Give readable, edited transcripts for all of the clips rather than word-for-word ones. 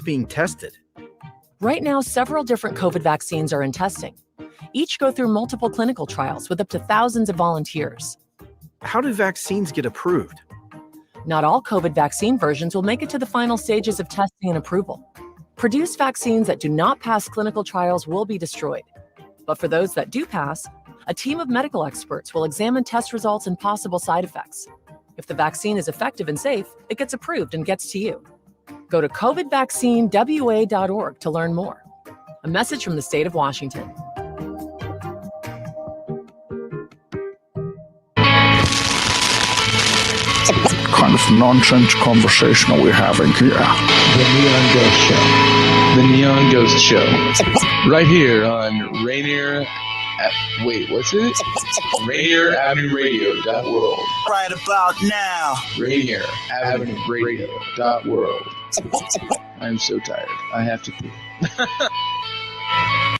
being tested? Right now, several different COVID vaccines are in testing. Each go through multiple clinical trials with up to thousands of volunteers. How do vaccines get approved? Not all COVID vaccine versions will make it to the final stages of testing and approval. Produced vaccines that do not pass clinical trials will be destroyed. But for those that do pass, a team of medical experts will examine test results and possible side effects. If the vaccine is effective and safe, it gets approved and gets to you. Go to covidvaccinewa.org to learn more. A message from the state of Washington. Kind of nonsense conversation we're having here. The Neon Ghost Show. The Neon Ghost Show. Right here on Rainier... wait, what's it? Rainier Avenue Radio.world. Right about now. Rainier Avenue Radio.world. I'm so tired. I have to pee.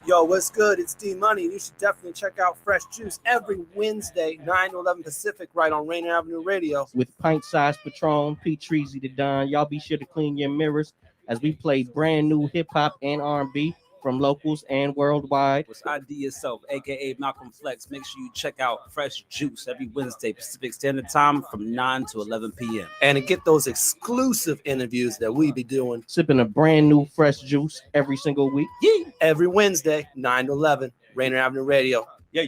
Yo, what's good? It's D-Money, and you should definitely check out Fresh Juice every Wednesday, 9 to 11 Pacific, right on Rainier Avenue Radio. With pint-sized Patron, P. Treasy the Don. Y'all be sure to clean your mirrors as we play brand new hip-hop and R&B from locals and worldwide. It's ID Yourself, a.k.a. Malcolm Flex. Make sure you check out Fresh Juice every Wednesday, Pacific Standard Time from 9 to 11 p.m. And to get those exclusive interviews that we be doing. Sipping a brand new fresh juice every single week. Yeah. Every Wednesday, 9 to 11, Rainier Avenue Radio. Yeah.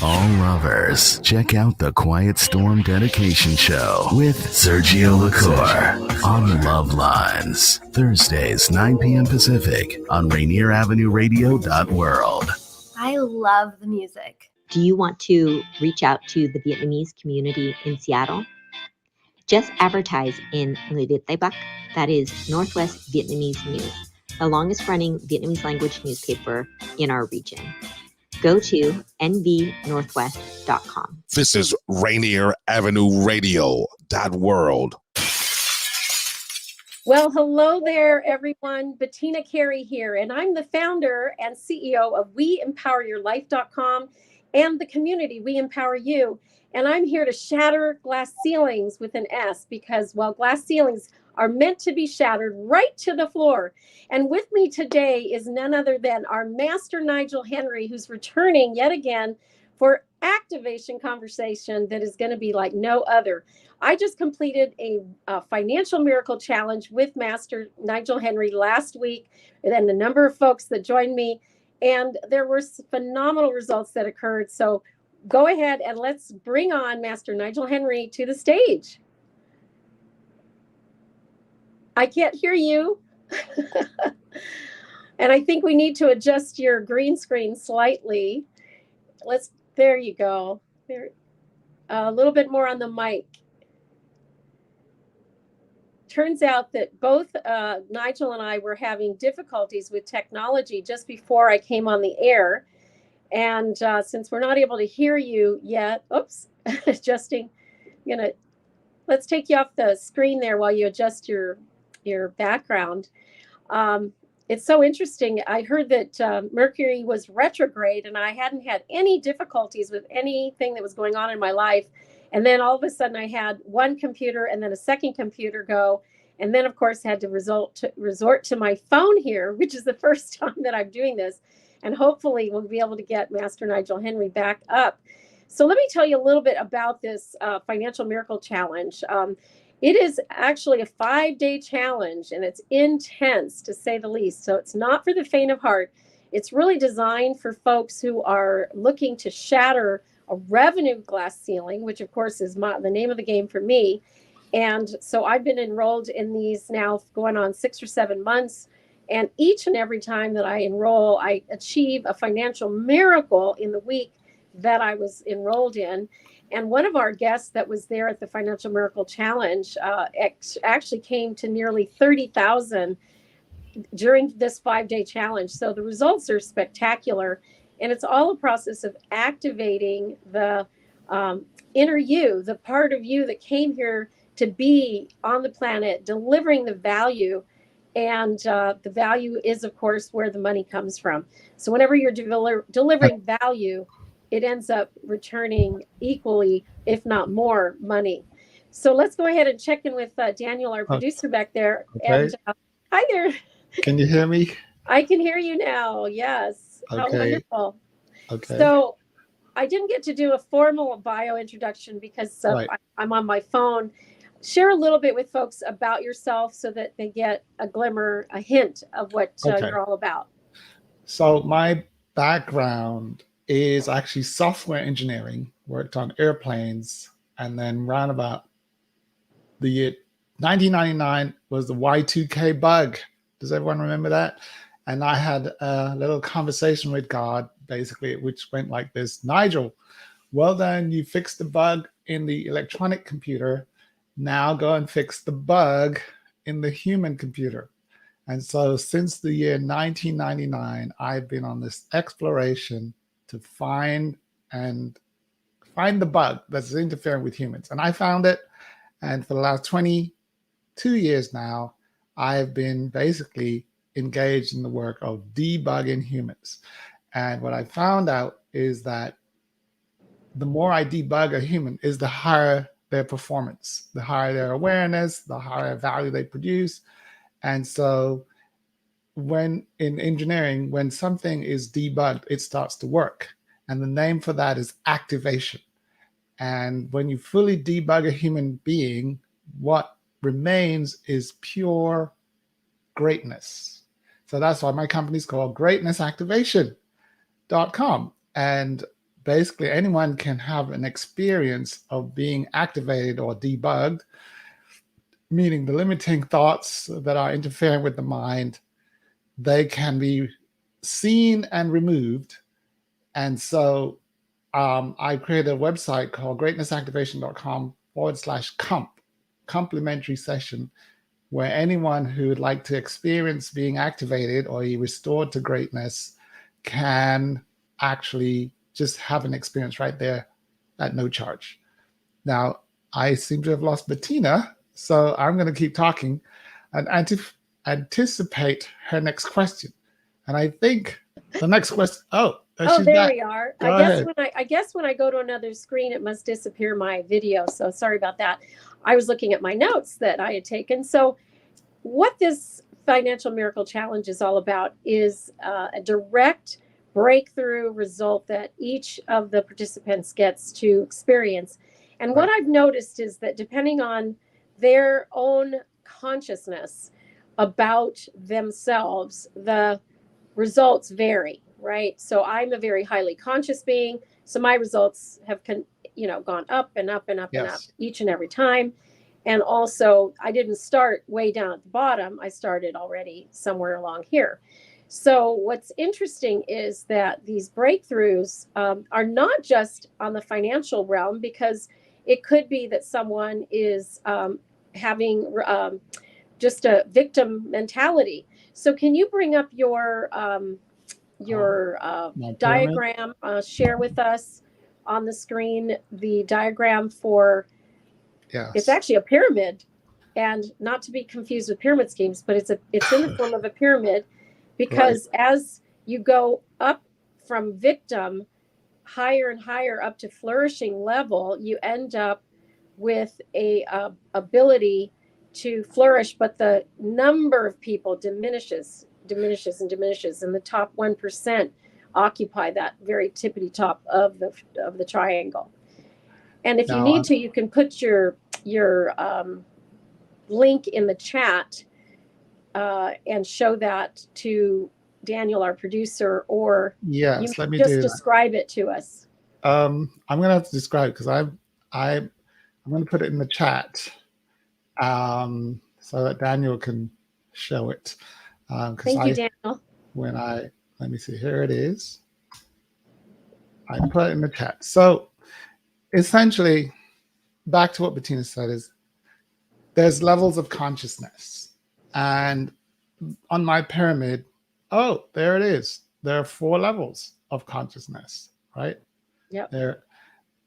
All lovers, check out the Quiet Storm Dedication Show with Sergio LaCour on Love Lines. Thursdays, 9 p.m. Pacific on Rainier Avenue Radio.world. I love the music. Do you want to reach out to the Vietnamese community in Seattle? Just advertise in Người Việt Tây Bắc, that is Northwest Vietnamese News, the longest running Vietnamese language newspaper in our region. Go to nvnorthwest.com. This is Rainier Avenue Radio.world. Well, hello there, everyone. Bettina Carey here, and I'm the founder and CEO of WeEmpowerYourLife.com and the community We Empower You. And I'm here to shatter glass ceilings with an S because, well, glass ceilings are meant to be shattered right to the floor. And with me today is none other than our master Nigel Henry, who's returning yet again for activation conversation that is going to be like no other. I just completed a financial miracle challenge with Master Nigel Henry last week, and a number of folks that joined me, and there were phenomenal results that occurred. So go ahead and let's bring on Master Nigel Henry to the stage. I can't hear you. And I think we need to adjust your green screen slightly. There you go. There, a little bit more on the mic. Turns out that both Nigel and I were having difficulties with technology just before I came on the air. And since we're not able to hear you yet, adjusting, let's take you off the screen there while you adjust your background. It's so interesting. I heard that Mercury was retrograde and I hadn't had any difficulties with anything that was going on in my life. And then all of a sudden I had one computer and then a second computer go. And then, of course, had to resort to my phone here, which is the first time that I'm doing this. And hopefully we'll be able to get Master Nigel Henry back up. So let me tell you a little bit about this Financial Miracle Challenge. It is actually a 5-day challenge, and it's intense, to say the least. So it's not for the faint of heart. It's really designed for folks who are looking to shatter a revenue glass ceiling, which, of course, is the name of the game for me. And so I've been enrolled in these now going on 6 or 7 months. And each and every time that I enroll, I achieve a financial miracle in the week that I was enrolled in. And one of our guests that was there at the Financial Miracle Challenge actually came to nearly 30,000 during this 5-day challenge. So the results are spectacular. And it's all a process of activating the inner you, the part of you that came here to be on the planet, delivering the value. And the value is, of course, where the money comes from. So whenever you're delivering value, it ends up returning equally, if not more, money. So let's go ahead and check in with Daniel, our producer back there. Okay. And Hi there. Can you hear me? I can hear you now. Yes. How Okay. wonderful. Okay. So I didn't get to do a formal bio introduction because Right. I'm on my phone. Share a little bit with folks about yourself so that they get a glimmer, a hint of what Okay. you're all about. So my background is actually software engineering, worked on airplanes, and then round about the year 1999 was the Y2k bug. Does everyone remember that? And I had a little conversation with God, basically, which went like this: Nigel, well done, you fixed the bug in the electronic computer. Now go and fix the bug in the human computer. And so since the year 1999, I've been on this exploration to find the bug that's interfering with humans. And I found it. And for the last 22 years now, I've been basically engaged in the work of debugging humans. And what I found out is that the more I debug a human is the higher their performance, the higher their awareness, the higher value they produce. And so when in engineering, when something is debugged, it starts to work. And the name for that is activation. And when you fully debug a human being, what remains is pure greatness. So that's why my company is called greatnessactivation.com. And basically anyone can have an experience of being activated or debugged, meaning the limiting thoughts that are interfering with the mind, they can be seen and removed. And so I created a website called greatnessactivation.com/comp, complementary session, where anyone who would like to experience being activated or be restored to greatness can actually just have an experience right there at no charge. Now, I seem to have lost Bettina, so I'm going to keep talking and anticipate her next question. And I think the next question, she's there back. we are. Go I ahead. guess when I go to another screen, it must disappear my video. So sorry about that. I was looking at my notes that I had taken. So what this Financial Miracle Challenge is all about is a direct breakthrough result that each of the participants gets to experience. And what I've noticed is that depending on their own consciousness about themselves, the results vary, right? So I'm a very highly conscious being. So my results have gone up and up and up and up each and every time. And also, I didn't start way down at the bottom. I started already somewhere along here. So what's interesting is that these breakthroughs are not just on the financial realm, because it could be that someone is having just a victim mentality. So can you bring up your diagram, share with us on the screen the diagram for... Yes. It's actually a pyramid, and not to be confused with pyramid schemes, but it's in the form of a pyramid, because as you go up from victim higher and higher up to flourishing level, you end up with a ability to flourish, but the number of people diminishes, and the top 1% occupy that very tippity top of the triangle. And if you need to, you can put your link in the chat and show that to Daniel, our producer, or yes, let me just do describe it to us. I'm going to have to describe it because I'm going to put it in the chat so that Daniel can show it. Thank you, Daniel. Let me see, here it is. I put it in the chat. So essentially, back to what Bettina said, is there's levels of consciousness. And on my pyramid, there it is. There are 4 levels of consciousness, right? Yep.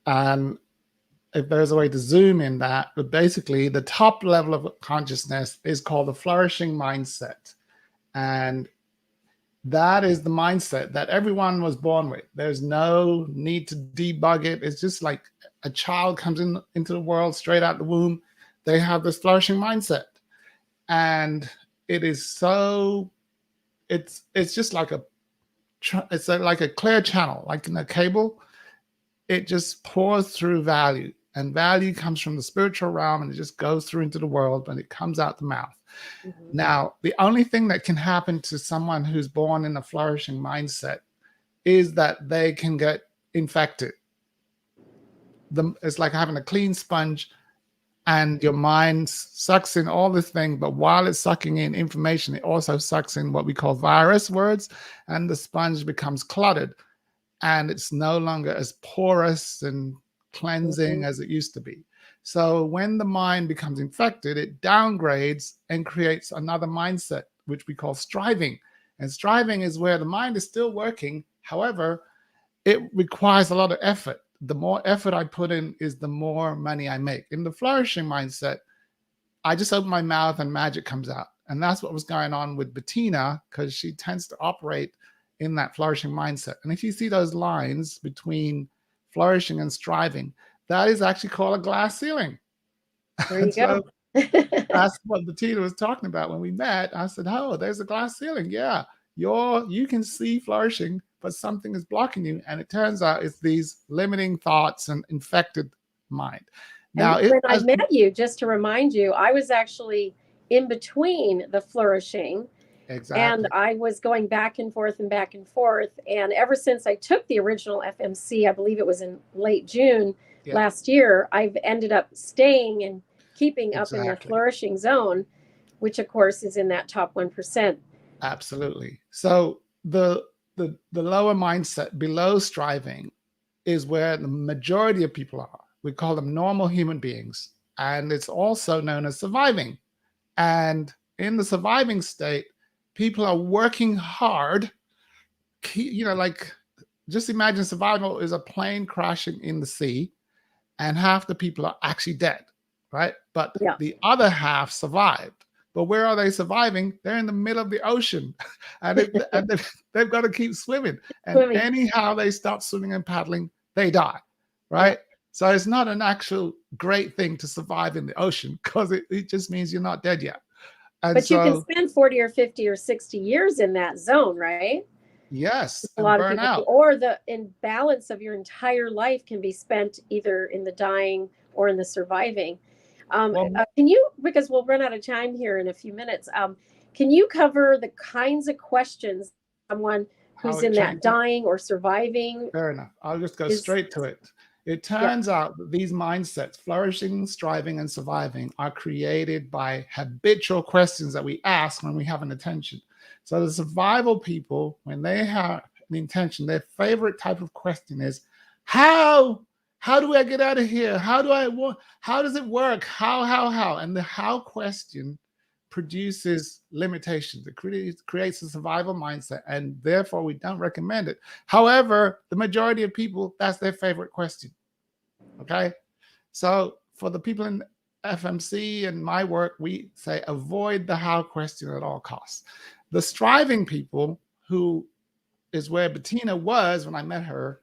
And if there's a way to zoom in that, but basically the top level of consciousness is called the Flourishing Mindset. And that is the mindset that everyone was born with. There's no need to debug it. It's just like a child comes into the world straight out the womb. They have this flourishing mindset. And it is so, it's just like like a clear channel, like in a cable. It just pours through value, and value comes from the spiritual realm, and it just goes through into the world, and it comes out the mouth. Now, the only thing that can happen to someone who's born in a flourishing mindset is that they can get infected. It's like having a clean sponge, and your mind sucks in all this thing, but while it's sucking in information, it also sucks in what we call virus words, and the sponge becomes cluttered, and it's no longer as porous and cleansing as it used to be. So when the mind becomes infected, it downgrades and creates another mindset, which we call striving. And striving is where the mind is still working. However, it requires a lot of effort. The more effort I put in is the more money I make. In the flourishing mindset, I just open my mouth and magic comes out. And that's what was going on with Bettina, because she tends to operate in that flourishing mindset. And if you see those lines between flourishing and striving, that is actually called a glass ceiling. There you go. That's what Bettina was talking about when we met. I said, oh, there's a glass ceiling. Yeah, you can see flourishing, but something is blocking you. And it turns out it's these limiting thoughts and infected mind. Now, when I met you, just to remind you, I was actually in between the flourishing. Exactly. And I was going back and forth and back and forth. And ever since I took the original FMC, I believe it was in late June last year, I've ended up staying and keeping up in the flourishing zone, which of course is in that top 1%. Absolutely. So the lower mindset below striving is where the majority of people are. We call them normal human beings. And it's also known as surviving. And in the surviving state, people are working hard. Like just imagine survival is a plane crashing in the sea, and half the people are actually dead, right? But the other half survived. But where are they surviving? They're in the middle of the ocean, and they've got to keep swimming. And anyhow they stop swimming and paddling, they die, right? So it's not an actual great thing to survive in the ocean, because it just means you're not dead yet. And but you can spend 40 or 50 or 60 years in that zone, right? Yes. A lot of people, or the imbalance of your entire life can be spent either in the dying or in the surviving. Can you, because we'll run out of time here in a few minutes, can you cover the kinds of questions someone who's in that dying or surviving? Fair enough. I'll just go straight to it. It turns out that these mindsets, flourishing, striving, and surviving, are created by habitual questions that we ask when we have an intention. So the survival people, when they have an intention, their favorite type of question is, how do I get out of here? How does it work? How? And the how question produces limitations. It creates a survival mindset, and therefore we don't recommend it. However, the majority of people, that's their favorite question. Okay, so for the people in FMC and my work, we say avoid the how question at all costs. The striving people, who is where Bettina was when I met her,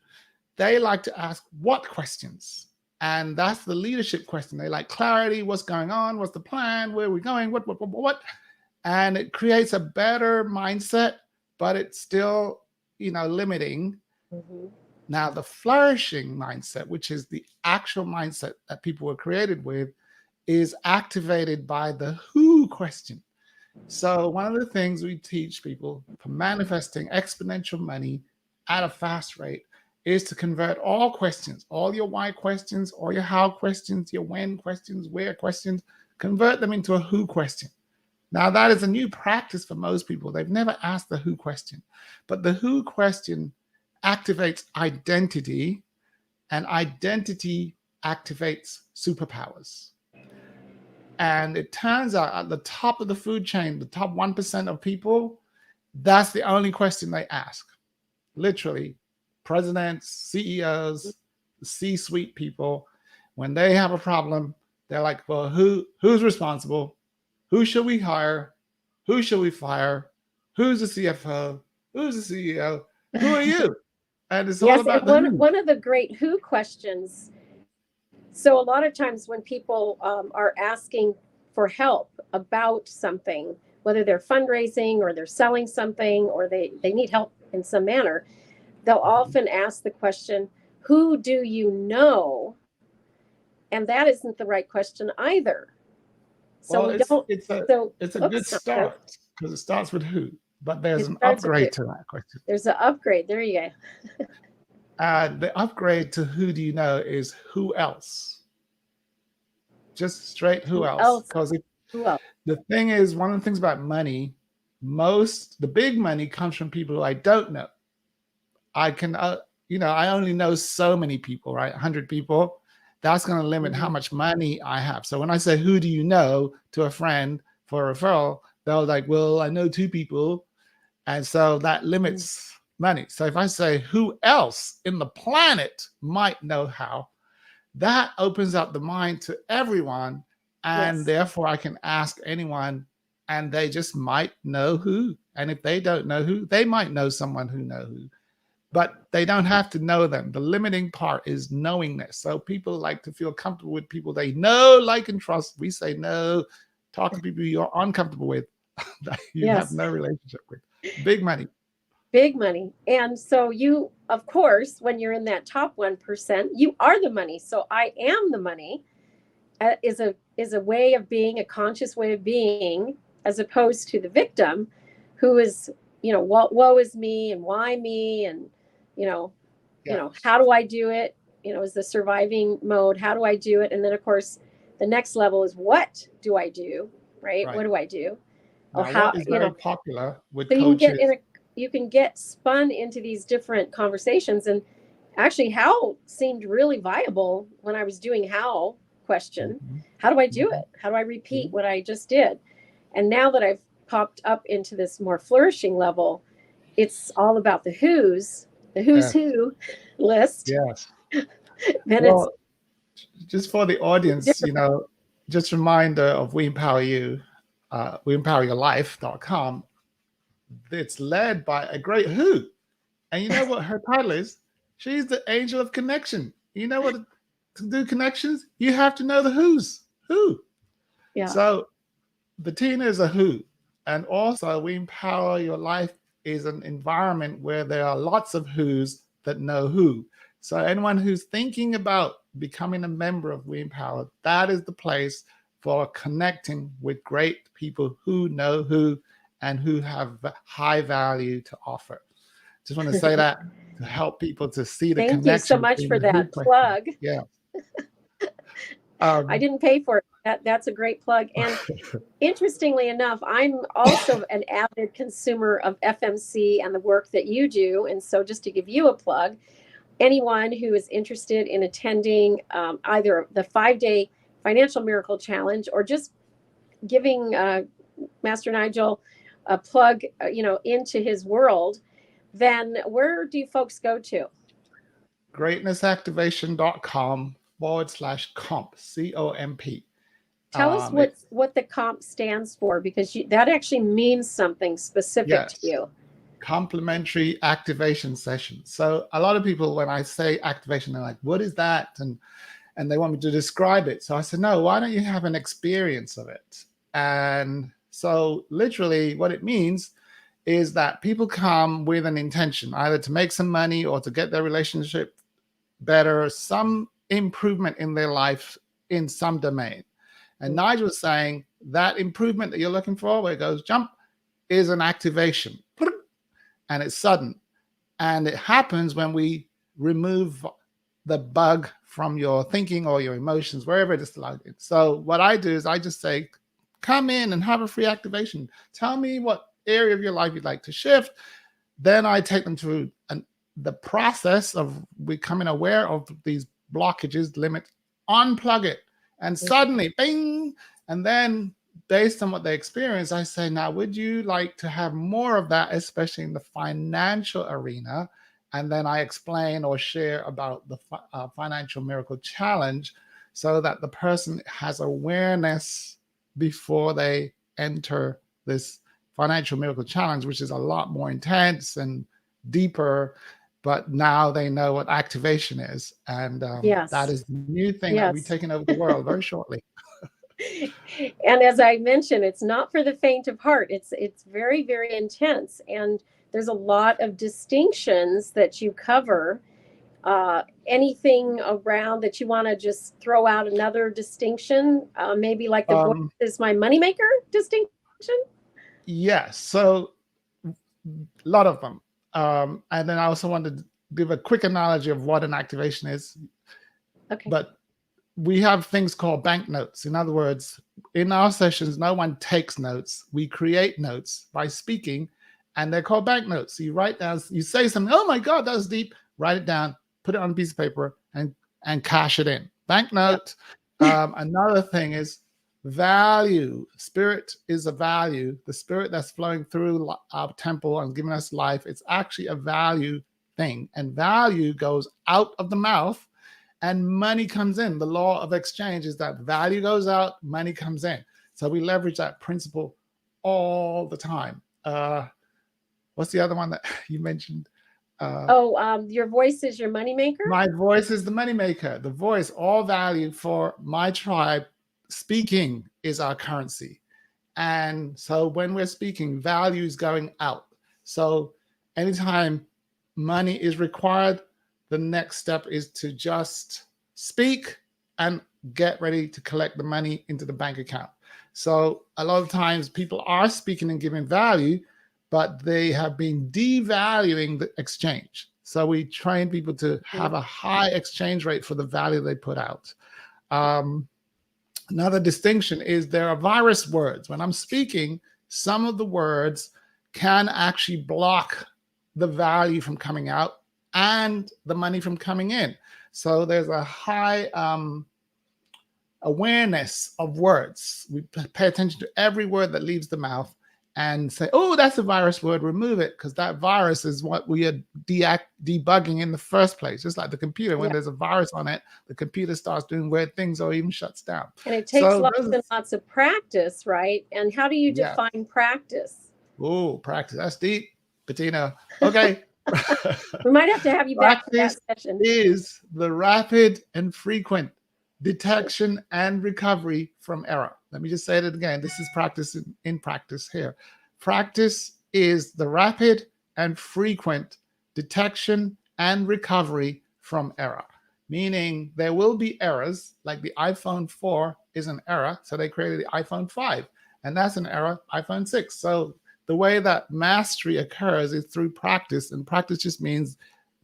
they like to ask what questions. And that's the leadership question. They like clarity, what's going on, what's the plan, where are we going, what? And it creates a better mindset, but it's still, limiting. Mm-hmm. Now, the flourishing mindset, which is the actual mindset that people were created with, is activated by the who question. So one of the things we teach people for manifesting exponential money at a fast rate is to convert all questions, all your why questions, all your how questions, your when questions, where questions, convert them into a who question. Now, that is a new practice for most people. They've never asked the who question, but the who question activates identity, and identity activates superpowers. And it turns out at the top of the food chain, the top 1% of people, that's the only question they ask. Literally, presidents, CEOs, C-suite people, when they have a problem, they're like, well, who's responsible? Who should we hire? Who should we fire? Who's the CFO? Who's the CEO? Who are you? And it's all about one of the great who questions. So a lot of times when people are asking for help about something, whether they're fundraising or they're selling something or they need help in some manner, they'll often ask the question, who do you know? And that isn't the right question either. So well, it's a good start because it starts with who, but there's an upgrade to that question. There's an upgrade. There you go. The upgrade to who do you know is who else? Just straight who else? Because the thing is, one of the things about money, the big money comes from people who I don't know. I can, I only know so many people, right? 100 people. That's going to limit how much money I have. So when I say, who do you know to a friend for a referral, they're like, well, I know 2 people. And so that limits money. So if I say, who else in the planet might know how, that opens up the mind to everyone. And therefore I can ask anyone and they just might know who. And if they don't know who, they might know someone who knows who. But they don't have to know them. The limiting part is knowingness. So people like to feel comfortable with people they know, like, and trust. We say no. Talk to people you're uncomfortable with, that you have no relationship with. Big money. Big money. And so you, of course, when you're in that top 1%, you are the money. So I am the money is a way of being, a conscious way of being, as opposed to the victim who is, woe is me and why me and, how do I do it? Is the surviving mode. How do I do it? And then, of course, the next level is what do I do? Right? What do I do? Or how is very popular with so coaches. You can get spun into these different conversations. And actually, how seemed really viable when I was doing how question. How do I do it? How do I repeat what I just did? And now that I've popped up into this more flourishing level, it's all about the who's who list. Yes. Then just for the audience, just a reminder of We Empower You, WeEmpowerYourLife.com. It's led by a great who. And you know what her title is? She's the angel of connection. You know what? To do connections, you have to know the who's who. Yeah. So Bettina is a who. And also We Empower Your Life is an environment where there are lots of who's that know who. So anyone who's thinking about becoming a member of We Empower, that is the place for connecting with great people who know who and who have high value to offer. Just want to say that to help people to see the connection. Thank you so much for that plug. Yeah. I didn't pay for it. That's a great plug. And interestingly enough, I'm also an avid consumer of FMC and the work that you do. And so just to give you a plug, anyone who is interested in attending either the 5-day Financial Miracle Challenge or just giving Master Nigel a plug, into his world, then where do folks go to? greatnessactivation.com/comp, COMP. Tell us what the comp stands for, because that actually means something specific to you. Complementary activation session. So a lot of people, when I say activation, they're like, what is that? And they want me to describe it. So I said, no, why don't you have an experience of it? And so literally what it means is that people come with an intention, either to make some money or to get their relationship better, some improvement in their life in some domain. And Nigel was saying that improvement that you're looking for, where it goes jump, is an activation. And it's sudden. And it happens when we remove the bug from your thinking or your emotions, wherever it is like it. So what I do is I just say, come in and have a free activation. Tell me what area of your life you'd like to shift. Then I take them through the process of becoming aware of these blockages, limits, unplug it, and suddenly, bing, and then based on what they experience, I say, now, would you like to have more of that, especially in the financial arena? And then I explain or share about the Financial Miracle Challenge so that the person has awareness before they enter this Financial Miracle Challenge, which is a lot more intense and deeper. But now they know what activation is. And that is the new thing that will be taking over the world very shortly. And as I mentioned, it's not for the faint of heart. It's very, very intense. And there's a lot of distinctions that you cover. Anything around that you want to just throw out another distinction? Maybe like the voice is my moneymaker distinction? Yes. So a lot of them. And then I also wanted to give a quick analogy of what an activation is. Okay. But we have things called banknotes. In other words, in our sessions, no one takes notes. We create notes by speaking, and they're called banknotes. So you write down, you say something, oh my God, that was deep. Write it down, put it on a piece of paper, and cash it in. Banknote. Yep. Another thing is value. Spirit is a value. The spirit that's flowing through our temple and giving us life, it's actually a value thing. And value goes out of the mouth and money comes in. The law of exchange is that value goes out, money comes in. So we leverage that principle all the time. What's the other one that you mentioned? Your voice is your moneymaker? My voice is the moneymaker. The voice, all value for my tribe. Speaking is our currency. And so when we're speaking, value is going out. So anytime money is required, the next step is to just speak and get ready to collect the money into the bank account. So a lot of times people are speaking and giving value, but they have been devaluing the exchange. So we train people to have a high exchange rate for the value they put out. Another distinction is there are virus words. When I'm speaking, some of the words can actually block the value from coming out and the money from coming in. So there's a high awareness of words. We pay attention to every word that leaves the mouth and say, oh, that's a virus word, remove it, because that virus is what we are debugging in the first place. Just like the computer, when there's a virus on it, the computer starts doing weird things or even shuts down. And it takes lots and lots of practice, right? And how do you define practice? Oh, practice. That's deep, Bettina. Okay. We might have to have you back for that session. Is the rapid and frequent detection and recovery from error. Let me just say it again. This is practice in practice here. Practice is the rapid and frequent detection and recovery from error. Meaning there will be errors, like the iPhone 4 is an error, so they created the iPhone 5, and that's an error, iPhone 6. So the way that mastery occurs is through practice, and practice just means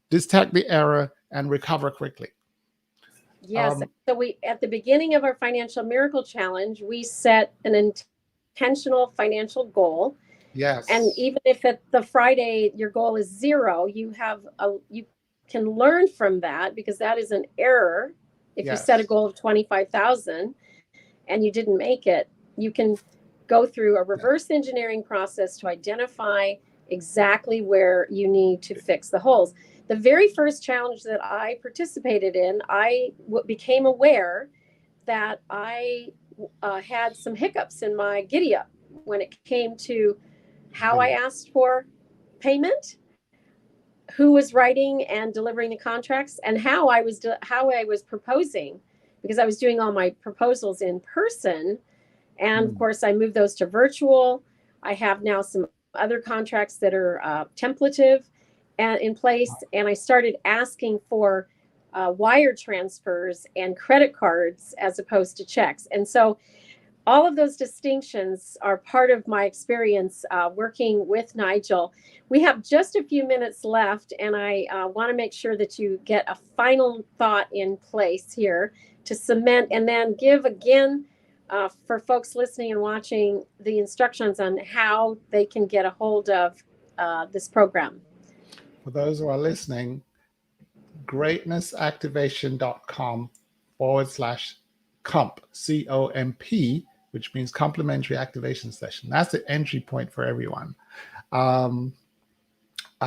detect the error and recover quickly. Yes. So we, at the beginning of our Financial Miracle Challenge, we set an intentional financial goal. Yes. And even if at the Friday your goal is 0, you can learn from that, because that is an error. If you set a goal of 25,000 and you didn't make it, you can go through a reverse engineering process to identify exactly where you need to fix the holes. The very first challenge that I participated in, I became aware that I had some hiccups in my giddy up when it came to how I asked for payment, who was writing and delivering the contracts, and how I was proposing, because I was doing all my proposals in person. And of course, I moved those to virtual. I have now some other contracts that are templative and in place. And I started asking for wire transfers and credit cards as opposed to checks. And so all of those distinctions are part of my experience working with Nigel. We have just a few minutes left, and I want to make sure that you get a final thought in place here to cement, and then give again for folks listening and watching the instructions on how they can get a hold of this program. For those who are listening, greatnessactivation.com/COMP, COMP, which means Complementary Activation Session. That's the entry point for everyone. I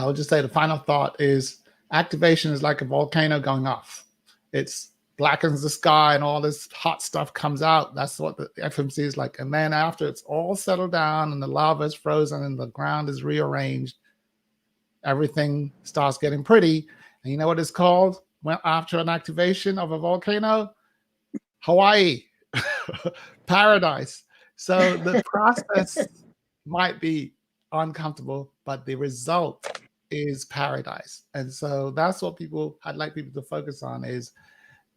would just say the final thought is activation is like a volcano going off. It's blackens the sky and all this hot stuff comes out. That's what the FMC is like. And then after it's all settled down and the lava is frozen and the ground is rearranged, everything starts getting pretty. And you know what it's called? Well, after an activation of a volcano? Hawaii. Paradise. So the process might be uncomfortable, but the result is paradise. And so that's what I'd like people to focus on, is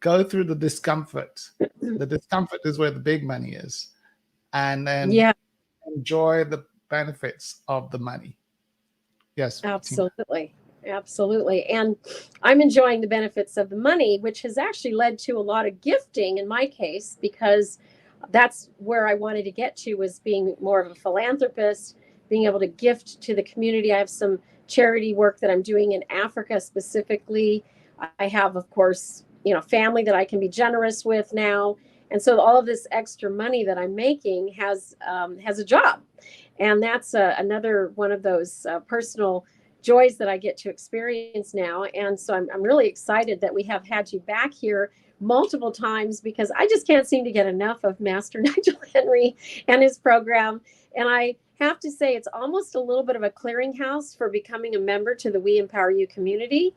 go through the discomfort. The discomfort is where the big money is. And then enjoy the benefits of the money. Yes. Absolutely. Absolutely. And I'm enjoying the benefits of the money, which has actually led to a lot of gifting in my case, because that's where I wanted to get to, was being more of a philanthropist, being able to gift to the community. I have some charity work that I'm doing in Africa specifically. I have, of course, family that I can be generous with now. And so all of this extra money that I'm making has a job. And that's another one of those personal joys that I get to experience now. And so I'm really excited that we have had you back here multiple times, because I just can't seem to get enough of Master Nigel Henry and his program. And I have to say, it's almost a little bit of a clearinghouse for becoming a member to the We Empower You community,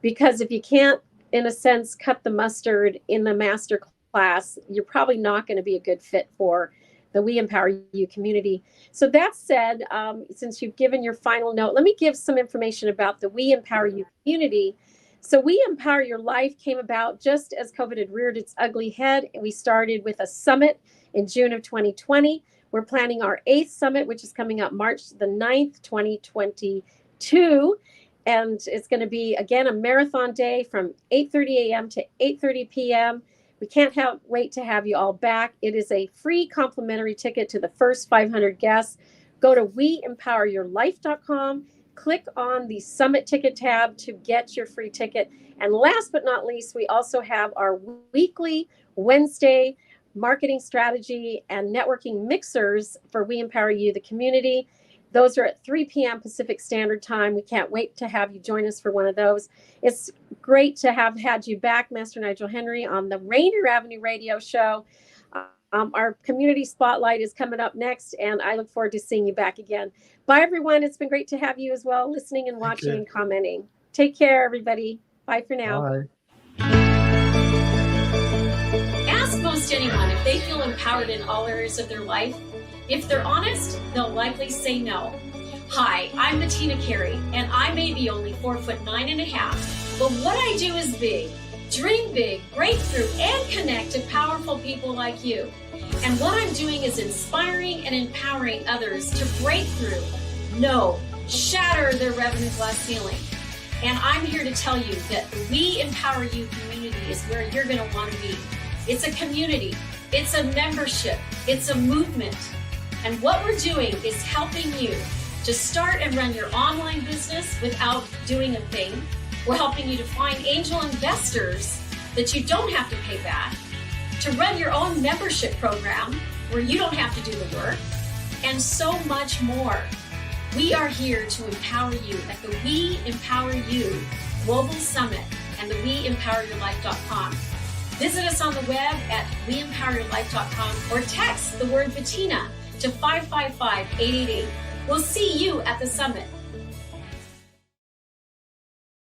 because if you can't, in a sense, cut the mustard in the master class, you're probably not going to be a good fit for the We Empower You community. So that said, since you've given your final note, let me give some information about the We Empower You community. So We Empower Your Life came about just as COVID had reared its ugly head. And we started with a summit in June of 2020. We're planning our 8th summit, which is coming up March the 9th, 2022. And it's going to be, again, a marathon day from 8:30 a.m. to 8:30 p.m. We can't wait to have you all back. It is a free complimentary ticket to the first 500 guests. Go to weempoweryourlife.com. Click on the Summit Ticket tab to get your free ticket. And last but not least, we also have our weekly Wednesday marketing strategy and networking mixers for We Empower You, the community. Those are at 3 p.m. Pacific Standard Time. We can't wait to have you join us for one of those. It's great to have had you back, Master Nigel Henry, on the Rainier Avenue Radio Show. Our community spotlight is coming up next, and I look forward to seeing you back again. Bye, everyone. It's been great to have you as well, listening and watching and commenting. Take care, everybody. Bye for now. Bye. Ask most anyone if they feel empowered in all areas of their life. If they're honest, they'll likely say no. Hi, I'm Bettina Carey, and I may be only 4'9½", but what I do is big. Dream big, break through, and connect to powerful people like you. And what I'm doing is inspiring and empowering others to break through, shatter their revenue glass ceiling. And I'm here to tell you that the We Empower You community is where you're going to want to be. It's a community, it's a membership, it's a movement. And what we're doing is helping you to start and run your online business without doing a thing. We're helping you to find angel investors that you don't have to pay back, to run your own membership program where you don't have to do the work, and so much more. We are here to empower you at the We Empower You Global Summit and the weempoweryourlife.com. Visit us on the web at weempoweryourlife.com or text the word Bettina to 555-888. We'll see you at the summit.